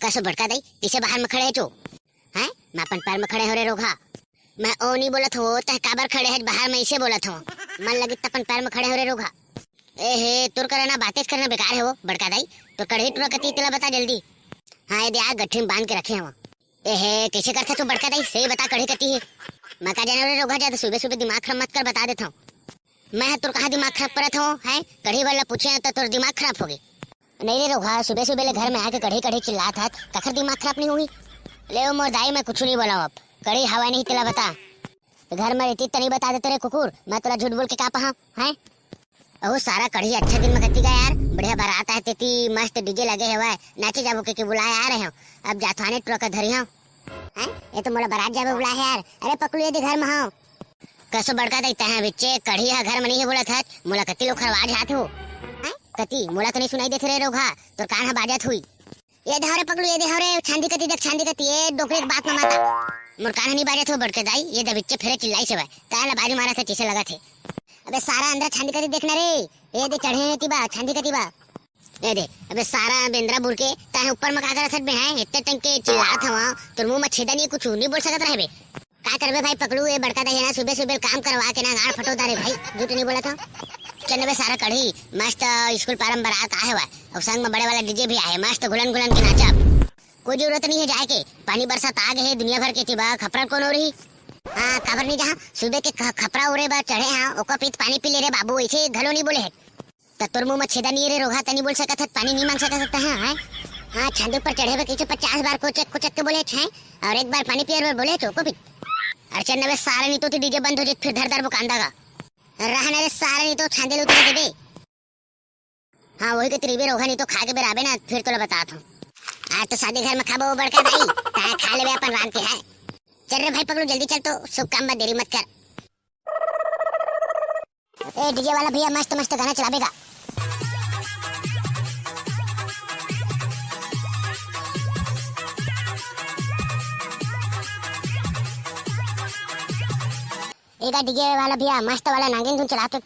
कसो भड़का दई पीछे बाहर में खड़े है जो हैं मैं अपन पैर में खड़े हो रे रोगा। मैं ओ नहीं बोलत हो तह काबर खड़े है बाहर में इसे बोलत हो मन लगी तपन पैर में खड़े हो रे रोगा। ए हे तुर करना बातें करना बेकार है वो भड़का दई तो कढ़ी टुरा कती तेला बता जल्दी। हाँ ये दे गठरी में बांध के रखे हम। ए हे कैसे करता तू भड़का दई सही बता कढ़ी कती है मैं का जाने रे रोगा ज्यादा सुबह सुबह दिमाग खराब मत कर बता देता हूँ मैं तुर कहा दिमाग खराब करत हूँ है कढ़ी वाला पूछे तो तुर दिमाग खराब होगी नहीं रे रोगा सुबह सुबह घर में आके कढ़ी कढ़ी चिल्लात है कखर दिमाग खराब नहीं हुई ले मोर दाई मैं कुछ नहीं बोला अब कढ़ी हवा नहीं तेला बता तो घर में रहती तनी बता देते रे कुकुर मैं तेरा झूठ बोल के का पहा है ओ सारा कढ़ी अच्छा दिन में कती का यार बढ़िया बारात है तेती मस्त डीजे लगे हुआ है नाचे जाबो के बुलाए आ रहे हो अब जाथाने ट्रक धरी हो हैं ये तो मोला बारात जाबो बुलाए यार अरे पकड़ू ये घर में हो कसो बड़का देता है बच्चे कढ़ी है घर में नहीं है बोला था मोला कती लोग आवाज हाथ हो हैं कती मोला तो नहीं सुनाई देते रे रोगा तो कान बाजत हुई ये धरे पकड़ू ये धरे छांदी कती देख छांदी कती ये डोकरे की बात में माता मोर कान नहीं बाजत हो बड़के दाई ये बच्चे फिरे चिल्लाई से ताला बाजू मारा था चीसे लगा थे अबे सारा अंदर छांदी कती देखना रे ये दे चढ़े है तिबा छांदी कती बा ये दे अबे सारा बेंद्रा बुर के ताहे ऊपर में का करत बे है इतने टंग के चिल्लात हवा तो मुंह में छेदा नहीं कुछ नहीं बोल सकत रहे बे का करबे भाई पकड़ू ये बड़का दाई ना सुबह सुबह काम करवा के ना गाड़ फटोदा रे भाई झूठ नहीं बोला था चल बे सारा कढ़ी मस्त स्कूल प्रारंभ बारात आए हुआ और संग में बड़े वाला डीजे भी आए मस्त घुलन घुलन के नाचा कोई जरूरत नहीं है जाए के पानी बरसात आ गए है दुनिया भर के तिबा खपरा कौन हो रही हाँ खबर नहीं जहाँ सुबह के खपरा उड़े बा चढ़े हाँ ओका पीत पानी पी ले रे बाबू ऐसे घलो नहीं बोले है तोर मुंह में छेदा नहीं रे रोगा तनी बोल सकत है पानी नहीं मांग सकता है हाँ छांदे पर चढ़े हुए किसी 50 बार कोचक के बोले हैं और एक बार पानी पियर बोले तो को भी अर्चन नवे सारे नहीं तो डीजे बंद हो जाए फिर धर धर वो कांदा का रहने रे सारे नहीं तो छांदे उतर देबे हाँ वही के त्रिबे रोगा नहीं तो खा के बेराबे ना फिर तो बताता हूँ आज तो शादी घर में खाबो बड़का दाई ता खा लेबे अपन रात के है चल रे भाई पकड़ो जल्दी चल तो शुभ काम में देरी मत कर ए डीजे वाला भैया मस्त मस्त गाना चलावेगा एक डीजे वाला भैया मस्त वाला नागिन धुन चला के